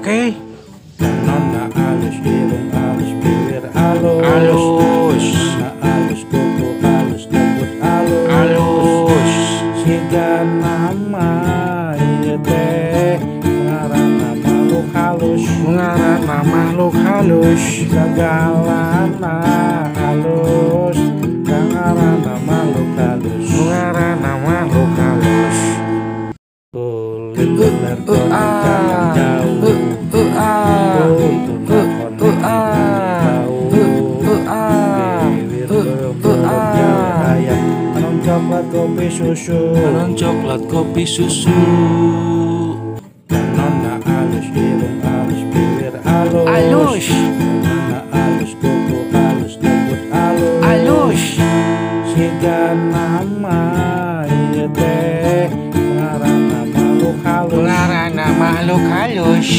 Oke. Nona alus, irung alus, bibir alus, Alus. nona alus, kuku alus, rambut alus, Alus. siga nama ieu teh ngaranna makhluk halus, Ngaranna makhluk halus. sagalana halus, kang ngaranna makhluk halus, Ngaranna makhluk halus. kulit bener jangan jauh, coklat kopi susu, Balon coklat kopi susu. nona alus, irung alus, bibir alus, Alus. nona alus, kuku alus, rambut alus, Alus. siga nama ieu teh ngaranna makhluk halus. Ngaranna makhluk halus.